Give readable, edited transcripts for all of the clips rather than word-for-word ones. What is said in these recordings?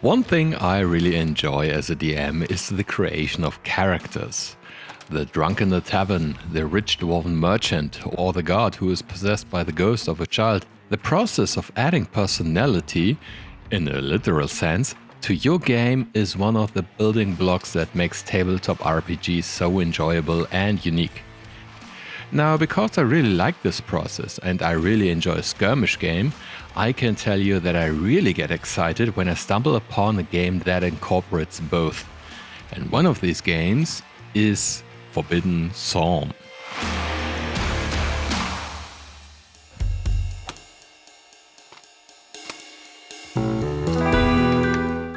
One thing I really enjoy as a DM is the creation of characters. The drunk in the tavern, the rich dwarven merchant, or the guard who is possessed by the ghost of a child. The process of adding personality, in a literal sense, to your game is one of the building blocks that makes tabletop RPGs so enjoyable and unique. Now, because I really like this process and I really enjoy a skirmish game, I can tell you that I really get excited when I stumble upon a game that incorporates both. And one of these games is Forbidden Psalm.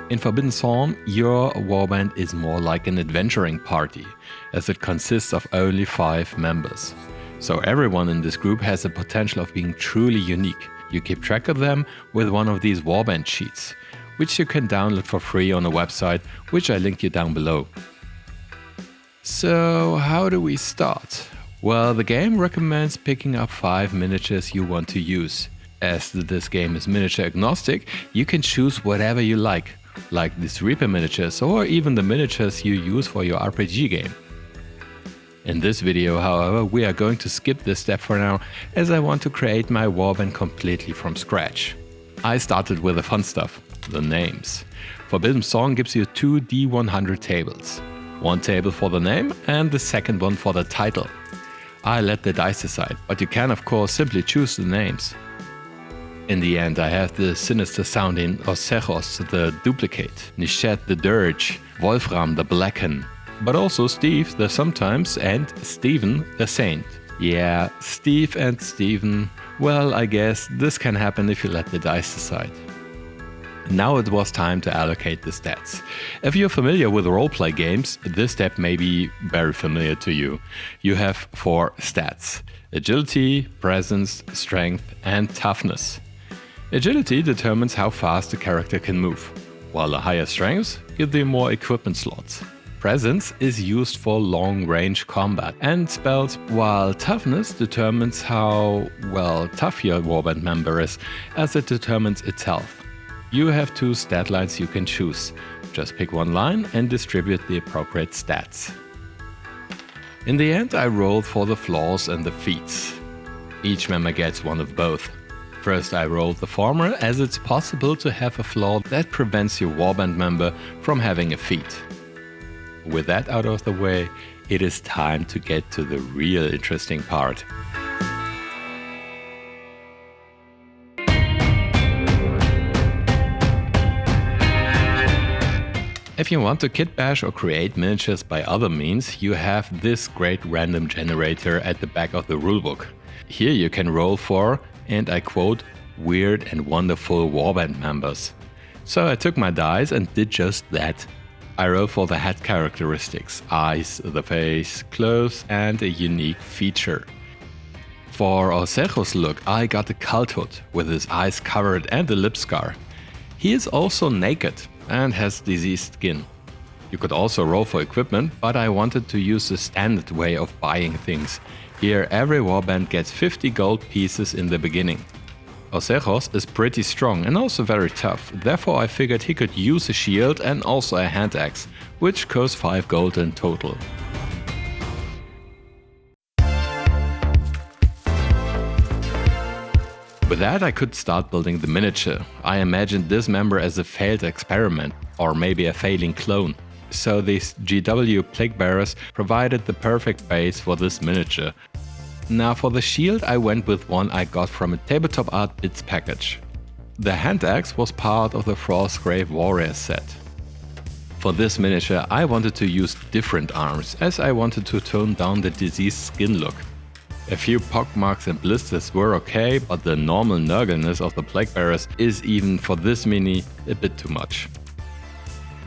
In Forbidden Psalm, your warband is more like an adventuring party, as it consists of only 5 members. So everyone in this group has the potential of being truly unique. You keep track of them with one of these warband sheets, which you can download for free on a website, which I link you down below. So how do we start? Well, the game recommends picking up 5 miniatures you want to use. As this game is miniature agnostic, you can choose whatever you like these Reaper miniatures or even the miniatures you use for your RPG game. In this video, however, we are going to skip this step for now, as I want to create my warband completely from scratch. I started with the fun stuff, the names. Forbidden Psalm gives you 2 D100 tables. One table for the name and the second one for the title. I let the dice decide, but you can of course simply choose the names. In the end, I have the sinister sounding Osechos the Duplicate, Nishet the Dirge, Wolfram the Blacken, but also Steve the Sometimes and Stephen the Saint. Yeah, Steve and Stephen, well, I guess this can happen if you let the dice decide. Now it was time to allocate the stats. If you're familiar with roleplay games, this step may be very familiar to you. You have 4 stats: agility, presence, strength, and toughness. Agility determines how fast the character can move, while the higher strengths give you more equipment slots. Presence is used for long-range combat and spells, while toughness determines how, well, tough your warband member is, as it determines its health. You have 2 stat lines you can choose. Just pick one line and distribute the appropriate stats. In the end, I rolled for the flaws and the feats. Each member gets one of both. First, I rolled the former, as it's possible to have a flaw that prevents your warband member from having a feat. With that out of the way, it is time to get to the real interesting part. If you want to kitbash or create miniatures by other means, you have this great random generator at the back of the rulebook. Here you can roll for, and I quote, weird and wonderful warband members. So I took my dice and did just that. I rolled for the head characteristics, eyes, the face, clothes, and a unique feature. For Osechos' look, I got a cult hood with his eyes covered and a lip scar. He is also naked and has diseased skin. You could also roll for equipment, but I wanted to use the standard way of buying things. Here every warband gets 50 gold pieces in the beginning. Osechos is pretty strong and also very tough, therefore I figured he could use a shield and also a hand axe, which costs 5 gold in total. With that I could start building the miniature. I imagined this member as a failed experiment, or maybe a failing clone. So these GW Plaguebearers provided the perfect base for this miniature. Now for the shield I went with one I got from a Tabletop Art Bits package. The hand axe was part of the frostgrave warrior set. For this miniature I wanted to use different arms, as I wanted to tone down the diseased skin look. A few pockmarks and blisters were okay, but the normal nurgleness of the Plaguebearers is, even for this mini, a bit too much.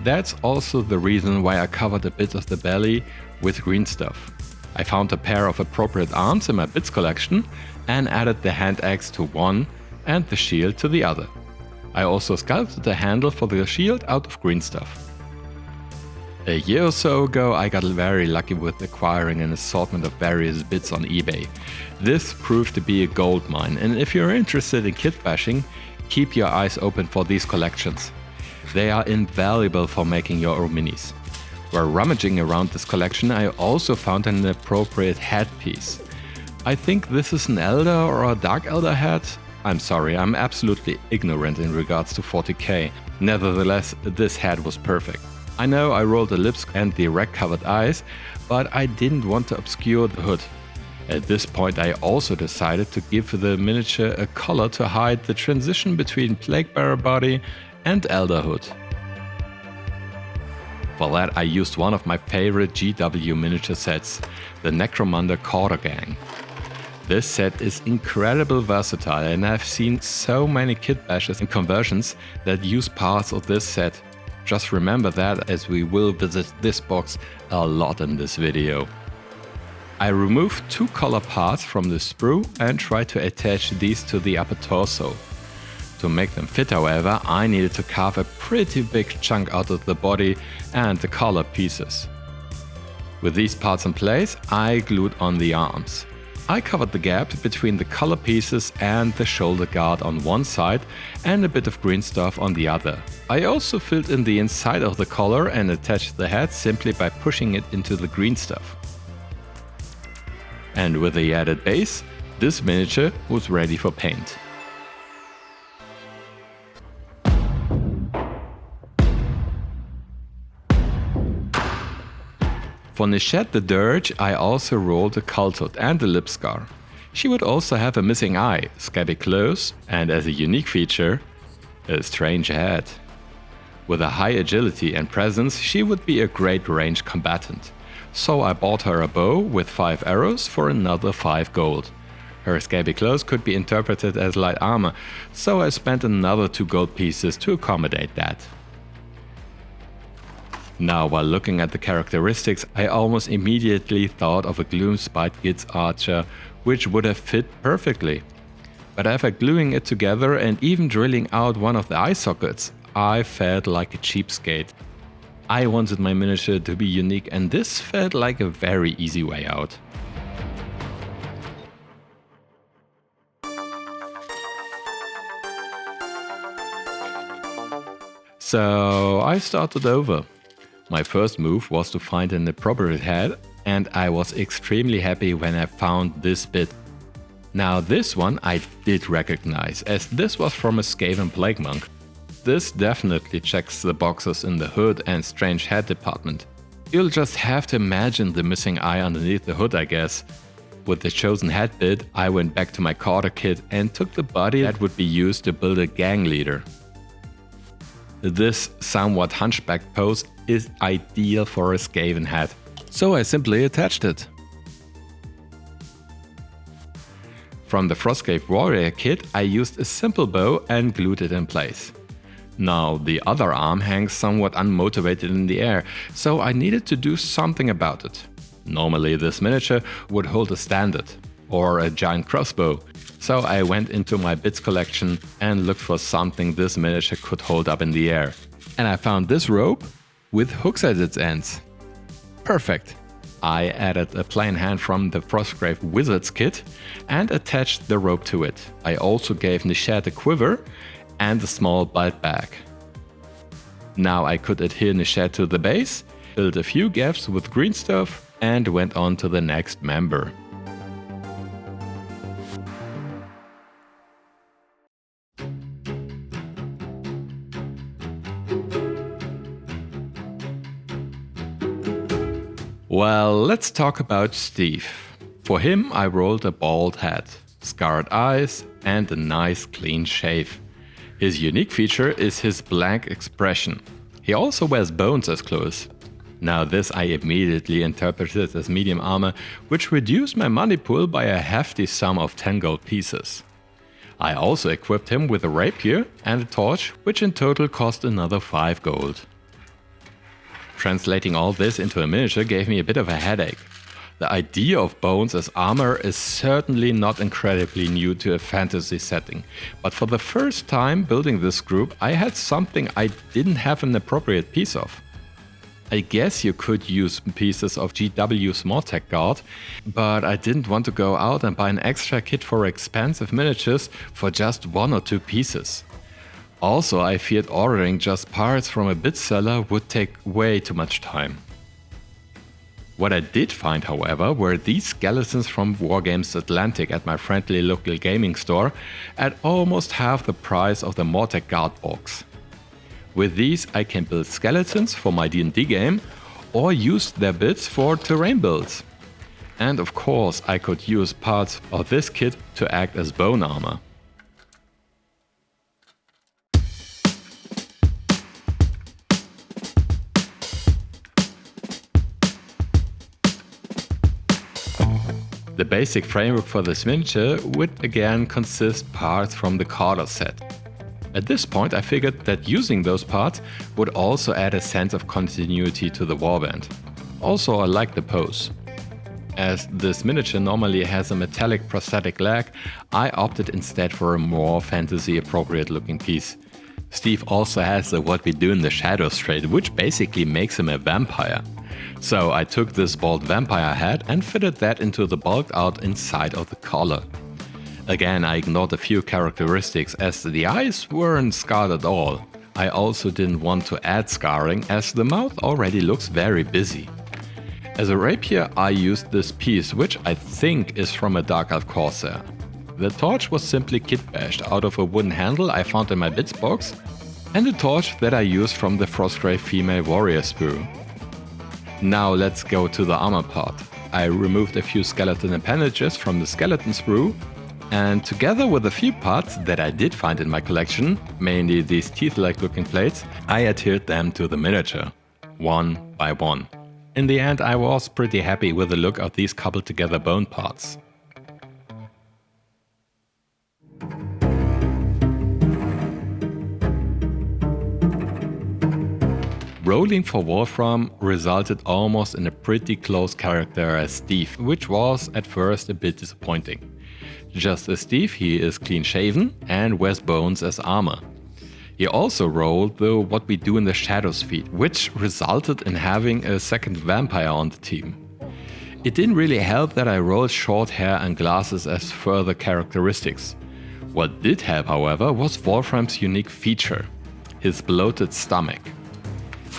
That's also the reason why I covered a bit of the belly with green stuff. I found a pair of appropriate arms in my bits collection and added the hand axe to one and the shield to the other. I also sculpted the handle for the shield out of green stuff. A year or so ago I got very lucky with acquiring an assortment of various bits on eBay. This proved to be a gold mine, and if you're interested in kit bashing, keep your eyes open for these collections. They are invaluable for making your own minis. While rummaging around this collection, I also found an appropriate headpiece. I think this is an Elder or a Dark Elder head. I'm sorry, I'm absolutely ignorant in regards to 40k. Nevertheless, this head was perfect. I know I rolled the lips and the rack-covered eyes, but I didn't want to obscure the hood. At this point I also decided to give the miniature a color to hide the transition between Plaguebearer body and Elder hood. For that I used one of my favorite GW miniature sets, the Necromunda Quarter Gang. This set is incredibly versatile and I've seen so many kitbashers and conversions that use parts of this set. Just remember that, as we will visit this box a lot in this video. I removed 2 collar parts from the sprue and tried to attach these to the upper torso. To make them fit, however, I needed to carve a pretty big chunk out of the body and the collar pieces. With these parts in place, I glued on the arms. I covered the gap between the collar pieces and the shoulder guard on one side and a bit of green stuff on the other. I also filled in the inside of the collar and attached the head simply by pushing it into the green stuff. And with the added base, this miniature was ready for paint. For Nishat the Dirge, I also rolled a cult hood and a lip scar. She would also have a missing eye, scabby clothes, and as a unique feature, a strange head. With a high agility and presence, she would be a great ranged combatant. So I bought her a bow with 5 arrows for another 5 gold. Her scabby clothes could be interpreted as light armor, so I spent another 2 gold pieces to accommodate that. Now, while looking at the characteristics, I almost immediately thought of a Gloomspite Gitz archer, which would have fit perfectly. But after gluing it together and even drilling out one of the eye sockets, I felt like a cheapskate. I wanted my miniature to be unique, and this felt like a very easy way out. So I started over. My first move was to find an appropriate head, and I was extremely happy when I found this bit. Now this one I did recognize, as this was from a Skaven Plague Monk. This definitely checks the boxes in the hood and strange head department. You'll just have to imagine the missing eye underneath the hood, I guess. With the chosen head bit, I went back to my quarter kit and took the body that would be used to build a gang leader. This somewhat hunchback pose is ideal for a Skaven head, so I simply attached it. From the frostgrave warrior kit, I used a simple bow and glued it in place. Now the other arm hangs somewhat unmotivated in the air, so I needed to do something about it. Normally this miniature would hold a standard or a giant crossbow, so I went into my bits collection and looked for something this miniature could hold up in the air. And I found this rope with hooks at its ends. Perfect! I added a plain hand from the Frostgrave Wizards kit and attached the rope to it. I also gave Nishat a quiver and a small belt bag. Now I could adhere Nishat to the base, filled a few gaps with green stuff, and went on to the next member. Well, let's talk about Steve. For him I rolled a bald head, scarred eyes and a nice clean shave. His unique feature is his blank expression. He also wears bones as clothes. Now this I immediately interpreted as medium armor, which reduced my money pool by a hefty sum of 10 gold pieces. I also equipped him with a rapier and a torch, which in total cost another 5 gold. Translating all this into a miniature gave me a bit of a headache. The idea of bones as armor is certainly not incredibly new to a fantasy setting, but for the first time building this group I had something I didn't have an appropriate piece of. I guess you could use pieces of GW Small Tech Guard, but I didn't want to go out and buy an extra kit for expensive miniatures for just 1 or 2 pieces. Also, I feared ordering just parts from a bit seller would take way too much time. What I did find, however, were these skeletons from Wargames Atlantic at my friendly local gaming store at almost half the price of the Mordheim guard box. With these I can build skeletons for my D&D game or use their bits for terrain builds. And of course I could use parts of this kit to act as bone armor. The basic framework for this miniature would again consist parts from the Carter set. At this point I figured that using those parts would also add a sense of continuity to the warband. Also I like the pose. As this miniature normally has a metallic prosthetic leg, I opted instead for a more fantasy appropriate looking piece. Steve also has the What We Do in the Shadows trait, which basically makes him a vampire. So I took this bald vampire head and fitted that into the bulked out inside of the collar. Again, I ignored a few characteristics as the eyes weren't scarred at all. I also didn't want to add scarring as the mouth already looks very busy. As a rapier I used this piece, which I think is from a Dark Elf Corsair. The torch was simply kitbashed out of a wooden handle I found in my bits box, and a torch that I used from the frostgrave female warrior sprue. Now let's go to the armor part. I removed a few skeleton appendages from the skeleton sprue, and together with a few parts that I did find in my collection, mainly these teeth-like looking plates, I adhered them to the miniature, one by one. In the end I was pretty happy with the look of these coupled together bone parts. Rolling for Wolfram resulted almost in a pretty close character as Steve, which was at first a bit disappointing. Just as Steve, he is clean shaven and wears bones as armor. He also rolled the What We Do in the Shadows feat, which resulted in having a second vampire on the team. It didn't really help that I rolled short hair and glasses as further characteristics. What did help, however, was Wolfram's unique feature, his bloated stomach.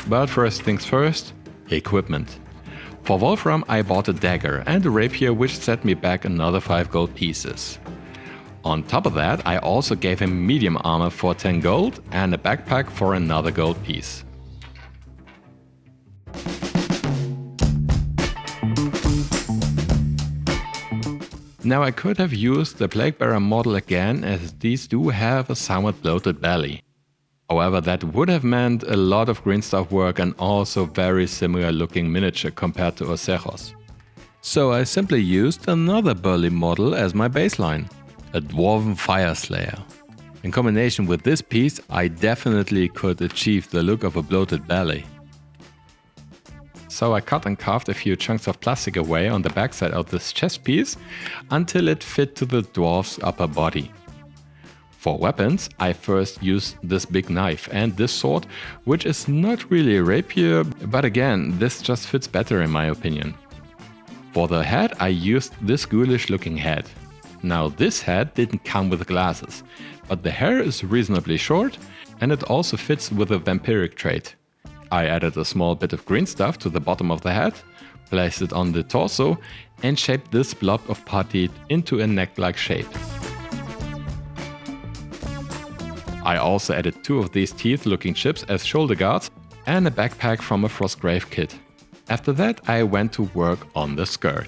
But first things first, equipment. For Wolfram I bought a dagger and a rapier, which set me back another 5 gold pieces. On top of that I also gave him medium armor for 10 gold and a backpack for another gold piece. Now I could have used the Plaguebearer model again, as these do have a somewhat bloated belly. However, that would have meant a lot of green stuff work and also very similar looking miniature compared to Osejos. So I simply used another burly model as my baseline, a Dwarven Fire Slayer. In combination with this piece, I definitely could achieve the look of a bloated belly. So I cut and carved a few chunks of plastic away on the backside of this chest piece until it fit to the dwarf's upper body. For weapons, I first used this big knife and this sword, which is not really a rapier, but again, this just fits better in my opinion. For the head, I used this ghoulish looking head. Now this head didn't come with glasses, but the hair is reasonably short and it also fits with a vampiric trait. I added a small bit of green stuff to the bottom of the head, placed it on the torso and shaped this blob of putty into a neck-like shape. I also added 2 of these teeth-looking chips as shoulder guards and a backpack from a Frostgrave kit. After that I went to work on the skirt.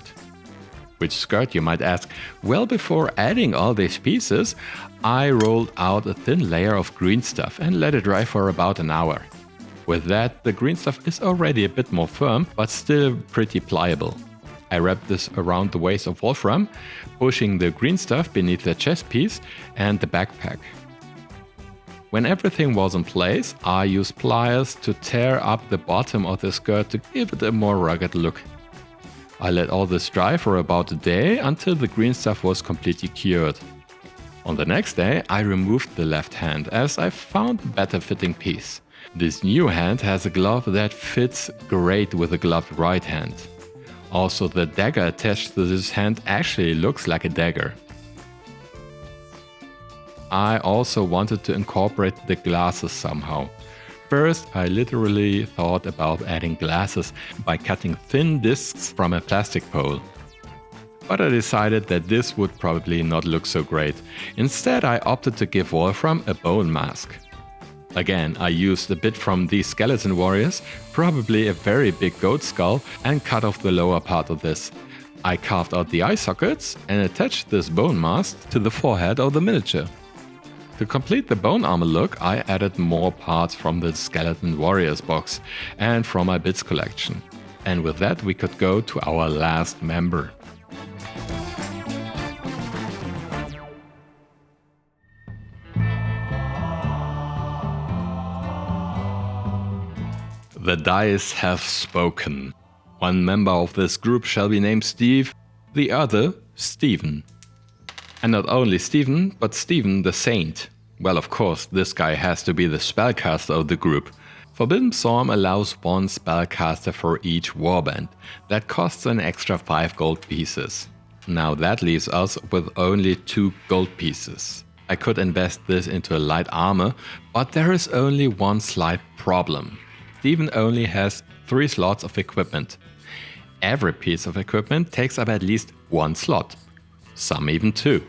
Which skirt, you might ask? Well, before adding all these pieces, I rolled out a thin layer of green stuff and let it dry for about an hour. With that, the green stuff is already a bit more firm, but still pretty pliable. I wrapped this around the waist of Wolfram, pushing the green stuff beneath the chest piece and the backpack. When everything was in place, I used pliers to tear up the bottom of the skirt to give it a more rugged look. I let all this dry for about a day until the green stuff was completely cured. On the next day I removed the left hand as I found a better fitting piece. This new hand has a glove that fits great with a gloved right hand. Also, the dagger attached to this hand actually looks like a dagger. I also wanted to incorporate the glasses somehow. First, I literally thought about adding glasses by cutting thin discs from a plastic pole. But I decided that this would probably not look so great. Instead, I opted to give Wolfram a bone mask. Again, I used a bit from these skeleton warriors, probably a very big goat skull, and cut off the lower part of this. I carved out the eye sockets and attached this bone mask to the forehead of the miniature. To complete the bone armor look, I added more parts from the Skeleton Warriors box and from my bits collection. And with that we could go to our last member. The dice have spoken. One member of this group shall be named Steve, the other Stephen. And not only Stephen, but Stephen the Saint. Well, of course, this guy has to be the spellcaster of the group. Forbidden Psalm allows one spellcaster for each warband. That costs an extra 5 gold pieces. Now that leaves us with only 2 gold pieces. I could invest this into a light armor, but there is only one slight problem. Stephen only has 3 slots of equipment. Every piece of equipment takes up at least 1 slot. Some even 2.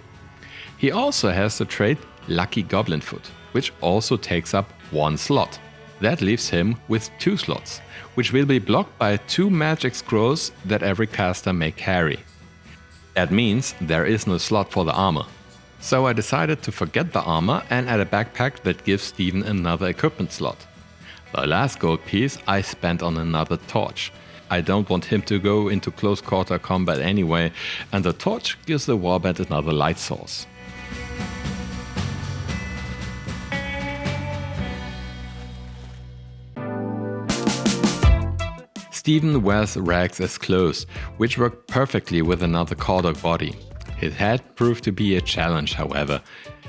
He also has the trait Lucky Goblin Foot, which also takes up 1 slot. That leaves him with 2 slots, which will be blocked by 2 magic scrolls that every caster may carry. That means there is no slot for the armor. So I decided to forget the armor and add a backpack that gives Stephen another equipment slot. The last gold piece I spent on another torch. I don't want him to go into close quarter combat anyway, and the torch gives the warband another light source. Stephen wears rags as clothes, which work perfectly with another Cordog body. His head proved to be a challenge, however.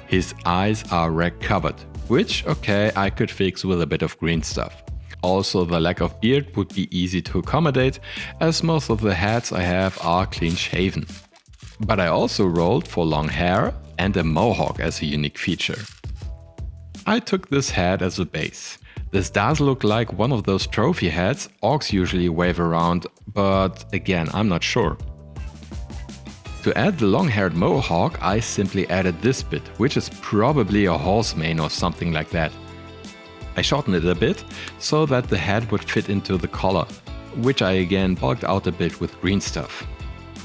His eyes are rag covered, which, okay, I could fix with a bit of green stuff. Also, the lack of beard would be easy to accommodate, as most of the heads I have are clean shaven. But I also rolled for long hair and a mohawk as a unique feature. I took this head as a base. This does look like one of those trophy heads orcs usually wave around, but again, I'm not sure. To add the long-haired mohawk, I simply added this bit, which is probably a horse mane or something like that. I shortened it a bit so that the head would fit into the collar, which I again bulked out a bit with green stuff.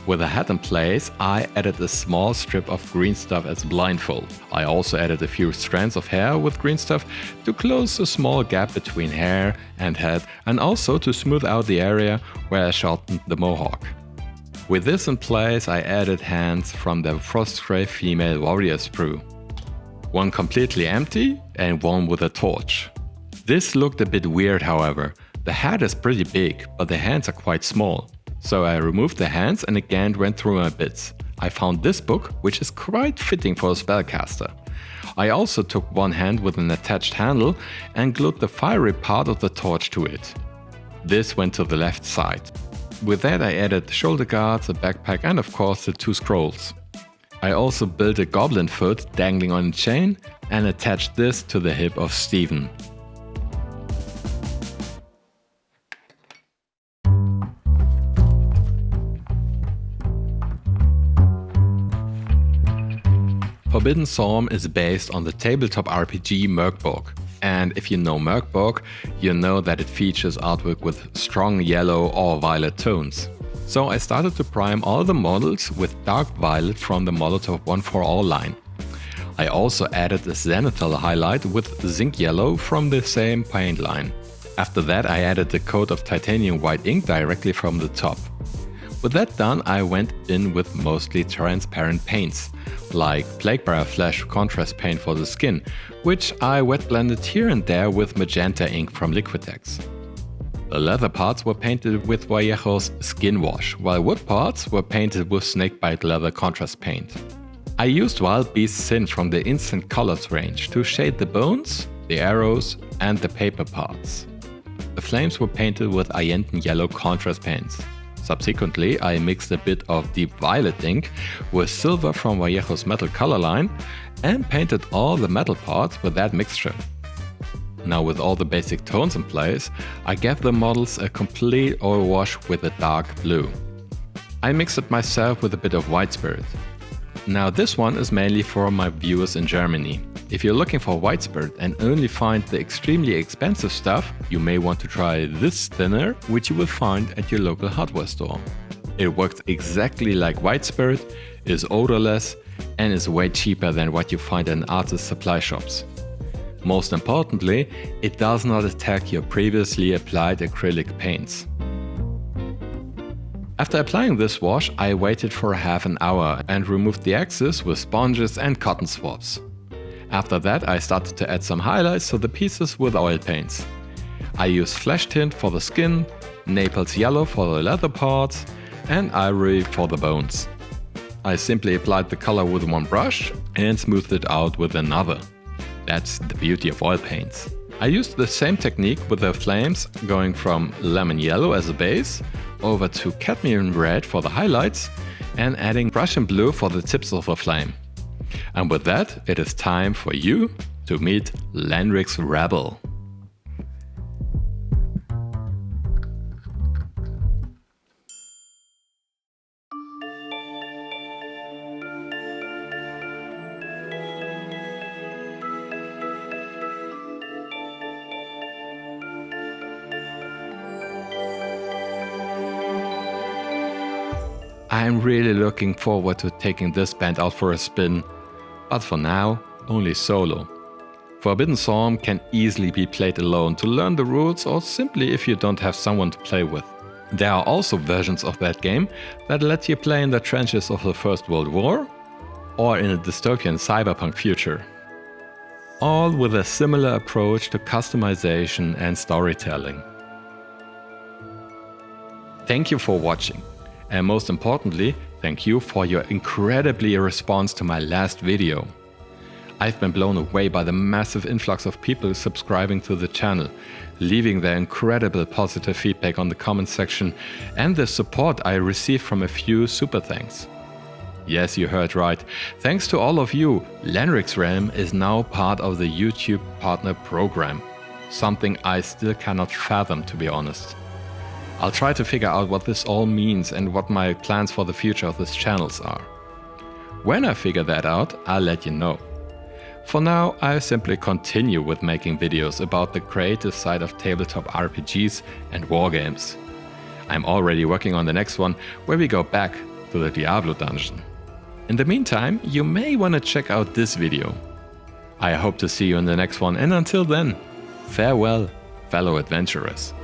With the hat in place, I added a small strip of green stuff as blindfold. I also added a few strands of hair with green stuff to close a small gap between hair and head, and also to smooth out the area where I shortened the mohawk. With this in place, I added hands from the frostgrave female warrior sprue. One completely empty and one with a torch. This looked a bit weird, however. The head is pretty big, but the hands are quite small. So I removed the hands and again went through my bits. I found this book, which is quite fitting for a spellcaster. I also took one hand with an attached handle and glued the fiery part of the torch to it. This went to the left side. With that I added the shoulder guards, a backpack and of course the 2 scrolls. I also built a goblin foot dangling on a chain and attached this to the hip of Stephen. Forbidden Psalm is based on the tabletop RPG Merkborg. And if you know Merkborg, you know that it features artwork with strong yellow or violet tones. So I started to prime all the models with dark violet from the Molotov One for All line. I also added a zenithal highlight with zinc yellow from the same paint line. After that I added a coat of titanium white ink directly from the top. With that done, I went in with mostly transparent paints, like Plaguebearer Flash contrast paint for the skin, which I wet blended here and there with magenta ink from Liquitex. The leather parts were painted with Vallejo's Skin Wash, while wood parts were painted with Snakebite leather contrast paint. I used Wild Beast Sin from the Instant Colors range to shade the bones, the arrows and the paper parts. The flames were painted with Ayenton yellow contrast paints. Subsequently, I mixed a bit of deep violet ink with silver from Vallejo's metal color line and painted all the metal parts with that mixture. Now with all the basic tones in place, I gave the models a complete oil wash with a dark blue. I mixed it myself with a bit of white spirit. Now this one is mainly for my viewers in Germany. If you're looking for white spirit and only find the extremely expensive stuff, you may want to try this thinner, which you will find at your local hardware store. It works exactly like white spirit, is odorless, and is way cheaper than what you find in artist supply shops. Most importantly, it does not attack your previously applied acrylic paints. After applying this wash, I waited for half an hour and removed the excess with sponges and cotton swabs. After that, I started to add some highlights to the pieces with oil paints. I used flesh tint for the skin, Naples yellow for the leather parts, and ivory for the bones. I simply applied the color with one brush and smoothed it out with another. That's the beauty of oil paints. I used the same technique with the flames, going from lemon yellow as a base, over to cadmium red for the highlights, and adding Prussian blue for the tips of the flame. And with that, it is time for you to meet Lenric's Rebel. I am really looking forward to taking this band out for a spin, but for now, only solo. Forbidden Psalm can easily be played alone to learn the rules or simply if you don't have someone to play with. There are also versions of that game that let you play in the trenches of the First World War or in a dystopian cyberpunk future. All with a similar approach to customization and storytelling. Thank you for watching. And most importantly, thank you for your incredibly response to my last video. I've been blown away by the massive influx of people subscribing to the channel, leaving their incredible positive feedback on the comment section, and the support I received from a few super thanks. Yes, you heard right. Thanks to all of you, Lenric's Realm is now part of the YouTube Partner Program. Something I still cannot fathom, to be honest. I'll try to figure out what this all means and what my plans for the future of this channels are. When I figure that out, I'll let you know. For now, I'll simply continue with making videos about the creative side of tabletop RPGs and wargames. I'm already working on the next one, where we go back to the Diablo dungeon. In the meantime, you may want to check out this video. I hope to see you in the next one, and until then, farewell, fellow adventurers.